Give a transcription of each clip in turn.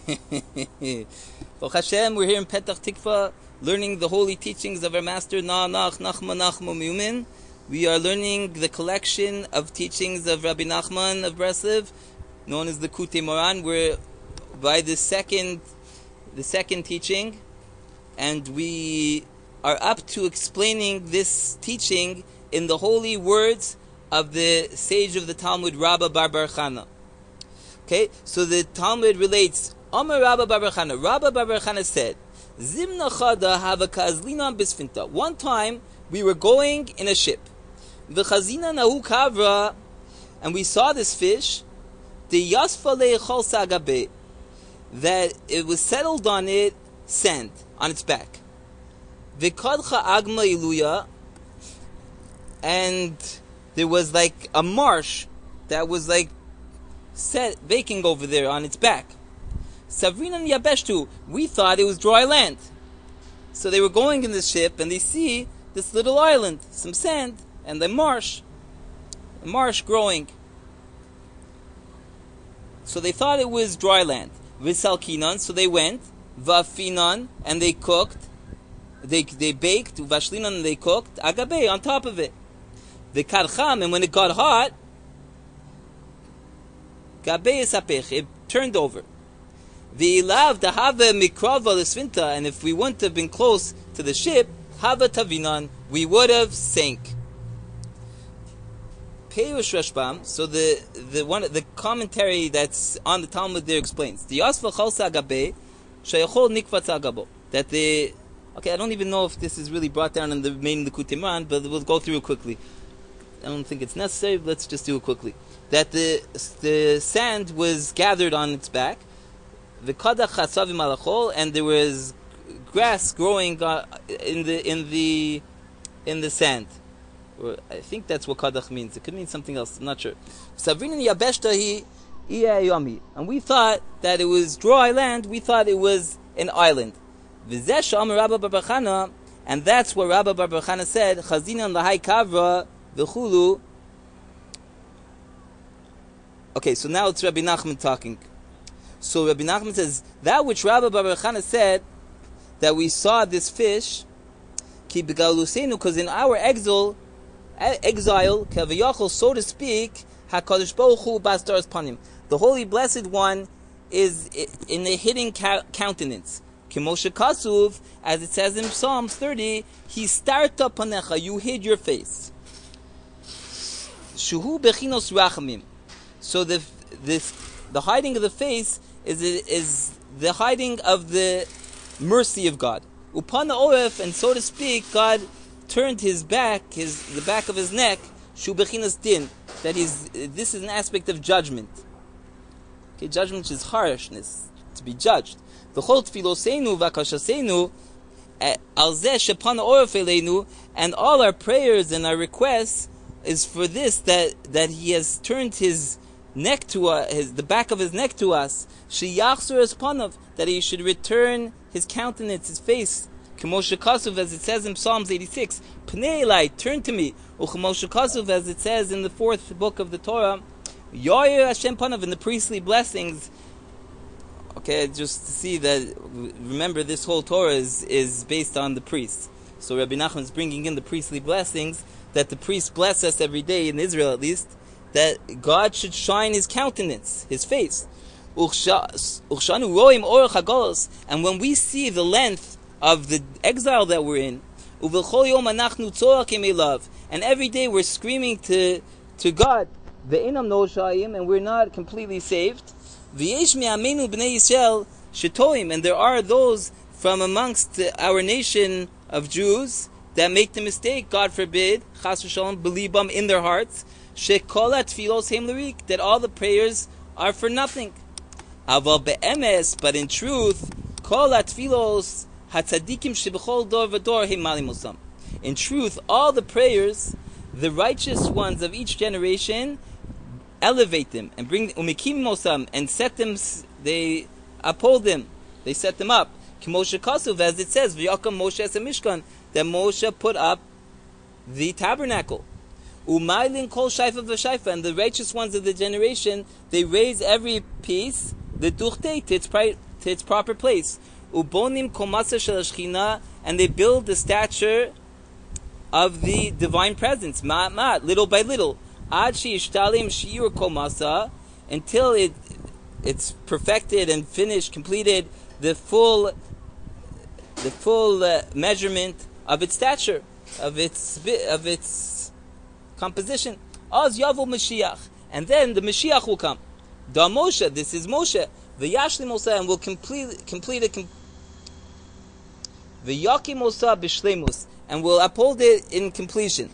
Baruch Hashem, we're here in Petach Tikva, learning the holy teachings of our master Nanach, Nachman. We are learning the collection of teachings of Rabbi Nachman of Breslov, known as the Likutay Moharan. We're by the second teaching, and we are up to explaining this teaching in the holy words of the sage of the Talmud, Rabbi Bar Chana. Okay, so the Talmud relates, Amar Rabbi Bar Chana. Rabbi Bar Chana said, Zimna chada hava kazlina bisfinta. One time we were going in a ship. V'chazina nahu kavra, and we saw this fish. The yasfa le'echol sagabe, that it was settled on it sand on its back. V'kadcha agma iluya, and there was like a marsh that was like set baking over there on its back. Savrinan yabeshtu, we thought it was dry land. So they were going in the ship and they see this little island, some sand, and the marsh growing. So they thought it was dry land. V'salkinan, so they went. V'afinan, and they cooked. They baked. V'ashlinan, and they cooked. Agabe, on top of it. V'karcham, and when it got hot, gabe esapech, it turned over. V'ilav dahava mikrava l'svinta, and if we wouldn't have been close to the ship, hava tavinan, we would have sank. Peirush Rashbam, so the commentary that's on the Talmud there explains the Yasva Chalsa Agabe Shayachol Nikvatz Agabo, that I don't even know if this is really brought down in the main Likutay Moharan, but we'll go through it quickly. I don't think it's necessary, but let's just do it quickly. That the sand was gathered on its back, the Kadach Chasavim Alachol, and there was grass growing in the sand. Or I think that's what kadach means. It could mean something else. I'm not sure. And we thought that it was dry land. We thought it was an island. And that's what Rabbi Bar Chana said. Chazinan lahai kavra v'chulu. Okay, so now it's Rabbi Nachman talking. So Rabbi Nachman says, that which Rabbi Bar Chana said, that we saw this fish, because in our exile, kaviyachol, so to speak, HaKadosh Baruch Hu basdaras panim, the Holy Blessed One is in the hidden countenance. Kimoshe Kasuv, as it says in Psalms 30, He starta panecha, you hid your face. Shuhu bechinos rachamim. So the hiding of the face is the hiding of the mercy of God. Upana oref, and so to speak, God turned his back, the back of his neck, shu bechinas din, that this is an aspect of judgment. Okay, judgment is harshness, to be judged. V'chol tfiloseinu v'akashaseinu al zeh shepana oref eleinu, and all our prayers and our requests is for this, that he has turned his neck to us, the back of his neck to us, sheyachzor es panav, that he should return his countenance, his face. K'moshe Kasuv, as it says in Psalms 86, Pnei Elai, turn to me. U'k'moshe Kasuv, as it says in the 4th book of the Torah, Yoyer Hashem Panav, in the priestly blessings. Okay, just to see that, remember this whole Torah is based on the priests. So Rabbi Nachman is bringing in the priestly blessings, that the priests bless us every day, in Israel at least, that God should shine His countenance, His face. Uchshanu roim orach hagolos, and when we see the length of the exile that we're in, and every day we're screaming to God, and we're not completely saved. And there are those from amongst our nation of Jews that make the mistake, God forbid, believe them in their hearts, that all the prayers are for nothing. But in truth, in truth, all the prayers, the righteous ones of each generation, elevate them and bring and set them. They uphold them. They set them up. Moshe Kasuv, as it says, V'yakam Moshe es Mishkan, that Moshe put up the tabernacle. Umaylin kol shaifa v'shaifa, and the righteous ones of the generation, they raise every piece, the duchte, to to its proper place. Ubonim komasa shel Shechina, and they build the stature of the divine presence, ma'at, little by little, ad sheishtalim shiur komasa, until it's perfected and finished, completed the full measurement of its stature, of its composition. Az yavol Mashiach, and then the Mashiach will come. Da Moshe, this is Moshe. V'yashlim Moshe, and will complete it. V'yakim Moshe b'shleimus, and will uphold it in completion.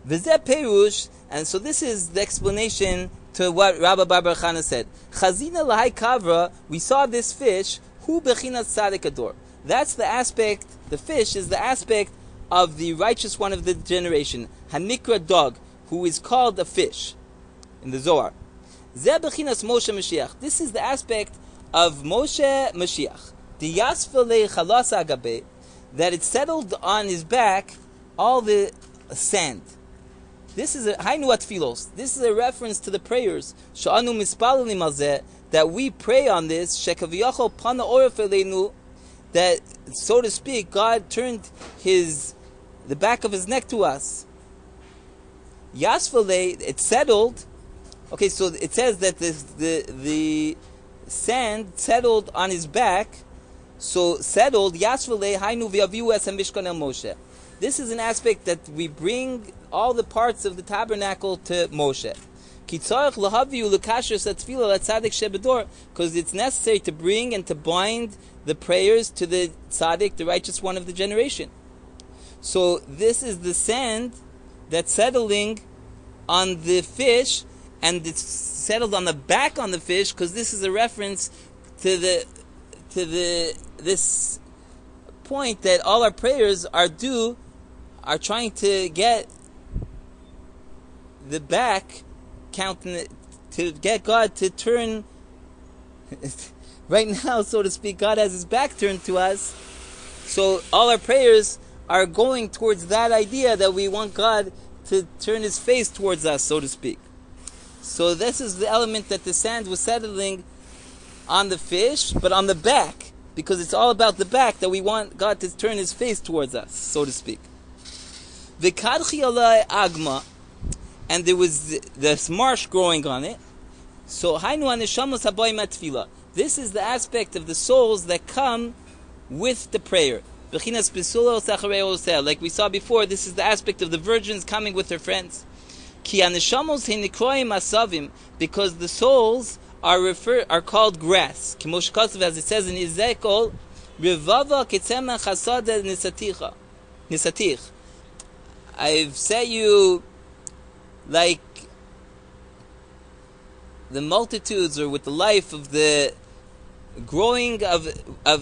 V'zeh perush, and so this is the explanation to what Rabbi Bar Chana said. Chazina lahai kavra, we saw this fish. Hu bechinas tzadik ador. That's the aspect. The fish is the aspect of the righteous one of the generation, Hanikra dog, who is called a fish in the Zohar. Zeh bechinas Moshe Mashiach. This is the aspect of Moshe Mashiach. Diyasvele chalas agabe, that it settled on his back all the sand. This is a hainu atfilos. This is a reference to the prayers sha'anu mispalalim alzeh, that we pray on this. Shekaviyachol pana oref eleinu, that, so to speak, God turned the back of his neck to us. Yasvele, it settled. Okay, so it says that the sand settled on his back. So settled, Yasvele hainu v'yaviu es hamishkan el Moshe. This is an aspect that we bring all the parts of the tabernacle to Moshe. Because it's necessary to bring and to bind the prayers to the tzaddik, the righteous one of the generation. So this is the sand that's settling on the fish, and it's settled on the back on the fish, because this is a reference to this point that all our prayers are trying to get the back counting, to get God to turn. Right now, so to speak, God has his back turned to us. So all our prayers are going towards that idea that we want God to turn his face towards us, so to speak. So this is the element that the sand was settling on the fish, but on the back, because it's all about the back that we want God to turn his face towards us, so to speak. V'kadchi alai agma, and there was this marsh growing on it. So hainu haneshamos habayim atfila. This is the aspect of the souls that come with the prayer. Like we saw before, this is the aspect of the virgins coming with their friends. Because the souls are called grass. As it says in Ezekiel, I've set you like the multitudes, or with the life of the growing of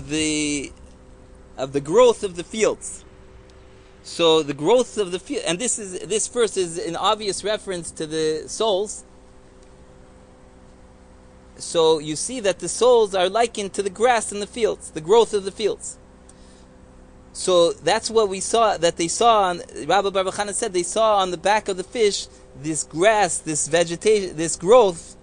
the growth of the fields. So the growth of the field, and this verse is an obvious reference to the souls. So you see that the souls are likened to the grass in the fields, the growth of the fields. So that's what we saw, that they saw on, Rabbi Bar Chana said they saw on the back of the fish this grass, this vegetation, this growth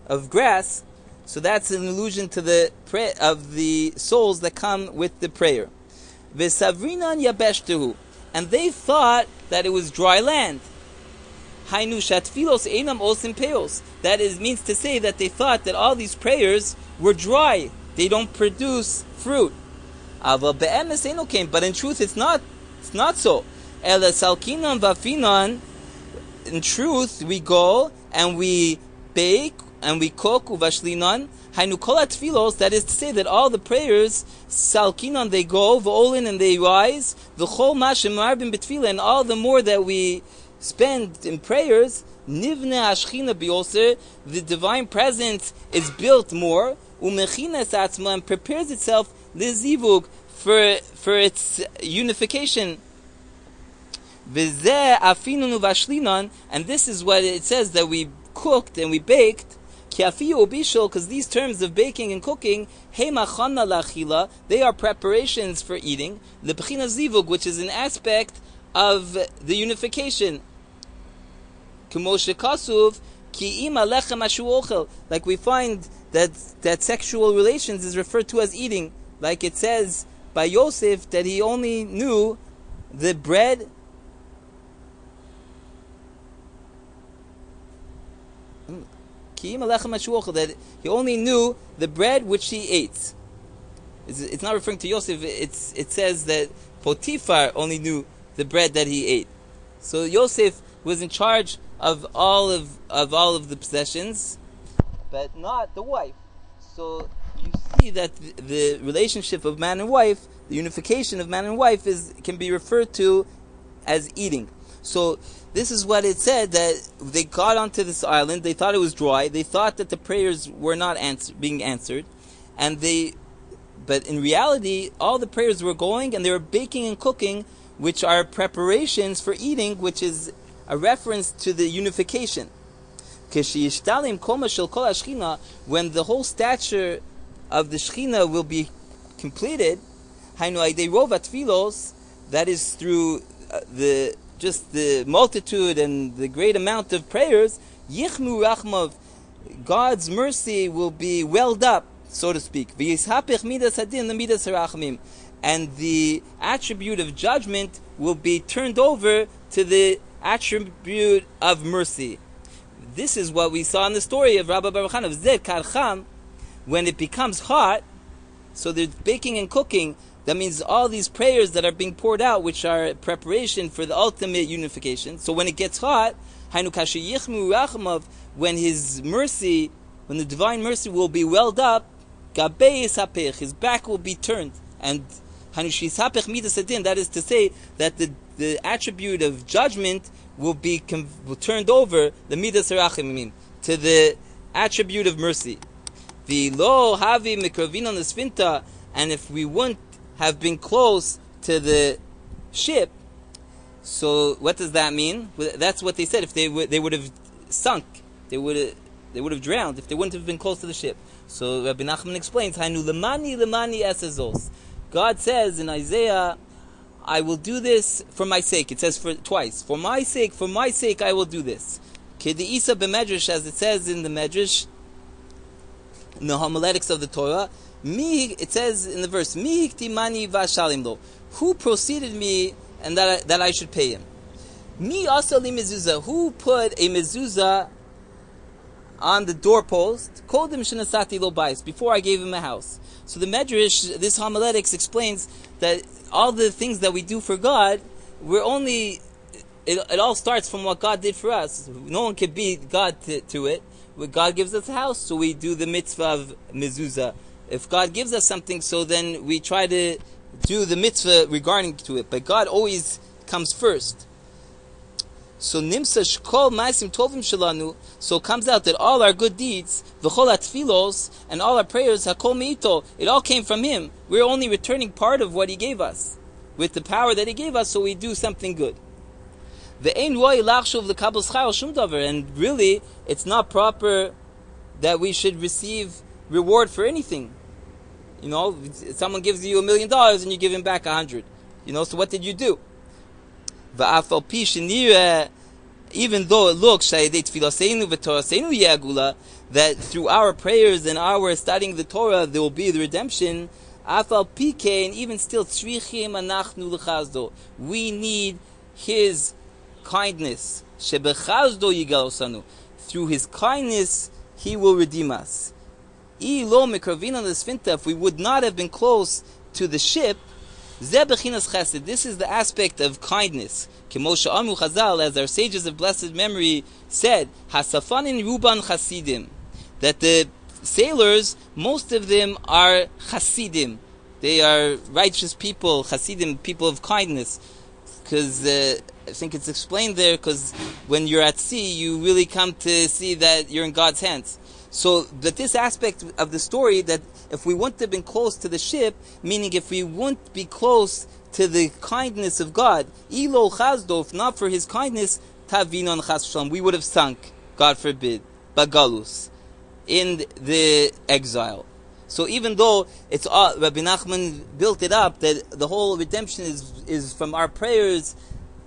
of grass. So that's an allusion to the of the souls that come with the prayer. V'savrinan yabeshtuhu, and they thought that it was dry land. Hainu shatfilos einam osim peos. That means to say that they thought that all these prayers were dry. They don't produce fruit. Ava be'emes eino came, but in truth it's not so. Ela salkinan vafinan. In truth, we go and we bake and we cook uvashlinan. Hainu kol atfilos, that is to say that all the prayers salkinan, they go, v'olin, and they rise, v'chol mashim marbim betfila, and all the more that we spend in prayers, nivne ashchina bioser, the divine presence is built more, umechinas atzma, and prepares itself lizivug, for its unification. V'zeh afinun uvashlinan, and this is what it says, that we cooked and we baked. Because these terms of baking and cooking, they are preparations for eating. The Bechina Zivug, which is an aspect of the unification. Like we find that sexual relations is referred to as eating, like it says by Yosef that he only knew the bread that he only knew the bread which he ate. It's not referring to Yosef. It says that Potiphar only knew the bread that he ate. So Yosef was in charge of all of the possessions, but not the wife. So you see that the relationship of man and wife, the unification of man and wife, can be referred to as eating. So this is what it said, that they got onto this island. They thought it was dry. They thought that the prayers were not being answered, but in reality, all the prayers were going, and they were baking and cooking, which are preparations for eating, which is a reference to the unification. When the whole stature of the Shechina will be completed, that is through the multitude and the great amount of prayers, Yichmu Rachmav, God's mercy will be welled up, so to speak. And the attribute of judgment will be turned over to the attribute of mercy. This is what we saw in the story of Rabbi Baruch Han of Zed Karcham. When it becomes hot, so they're baking and cooking, that means all these prayers that are being poured out, which are preparation for the ultimate unification. So when it gets hot, when his mercy, when the divine mercy will be welled up, his back will be turned. And that is to say that the attribute of judgment will be turned over, the midas harachim, to the attribute of mercy. And if we wouldn't have been close to the ship, so what does that mean? That's what they said. If they would have sunk, they would have drowned if they wouldn't have been close to the ship. So Rabbi Nachman explains, "Hainu lemani esezos." God says in Isaiah, "I will do this for my sake." It says twice. For my sake, I will do this. Kedi Isa b'medrash, as it says in the medrash, in the homiletics of the Torah. It says in the verse, "Mi hiktimani v'ashalim lo." Who preceded me, and that I should pay him? Mi asali mezuzah. Who put a mezuzah on the doorpost? Kodim shenasati lo bais. Before I gave him a house. So the Medrash, this homiletics explains that all the things that we do for God, it all starts from what God did for us. No one can beat God to it. God gives us a house, so we do the mitzvah of mezuzah. If God gives us something, so then we try to do the mitzvah regarding to it. But God always comes first. So nimsa shkol ma'asim tovim shelanu. So it comes out that all our good deeds, v'chol atfilos, and all our prayers, hakol meito, it all came from Him. We're only returning part of what He gave us, with the power that He gave us, so we do something good. Ve'ein roi lachshuv l'kabel schar shum davar. And really, it's not proper that we should receive reward for anything. You know, someone gives you $1 million and you give him back 100. You know, so what did you do? Even though it looks that through our prayers and our studying the Torah there will be the redemption, and even still we need His kindness. Through His kindness He will redeem us. If we would not have been close to the ship, this is the aspect of kindness. As our sages of blessed memory said, Hasafanin Ruban Chasidim, that the sailors, most of them are Chasidim. They are righteous people, Chasidim, people of kindness. Because I think it's explained there, because when you're at sea, you really come to see that you're in God's hands. So that this aspect of the story, that if we wouldn't have been close to the ship, meaning if we wouldn't be close to the kindness of God, ilo chazdo, if not for His kindness, tavinon chas shalom, we would have sunk, God forbid, bagalus, in the exile. So even though it's all, Rabbi Nachman built it up that the whole redemption is from our prayers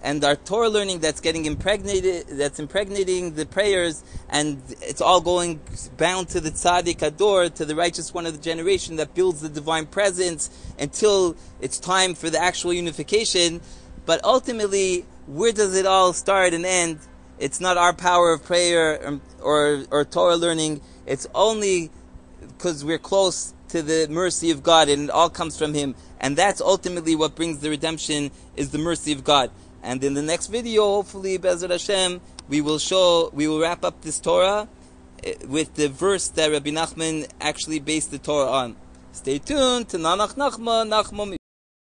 and our Torah learning that's getting impregnated, that's impregnating the prayers, and it's all going bound to the tzaddik ador, to the righteous one of the generation that builds the divine presence until it's time for the actual unification. But ultimately, where does it all start and end? It's not our power of prayer or Torah learning. It's only because we're close to the mercy of God, and it all comes from Him. And that's ultimately what brings the redemption, is the mercy of God. And in the next video, hopefully, Be'ezrat Hashem, we will wrap up this Torah with the verse that Rabbi Nachman actually based the Torah on. Stay tuned to Nanach Nachman.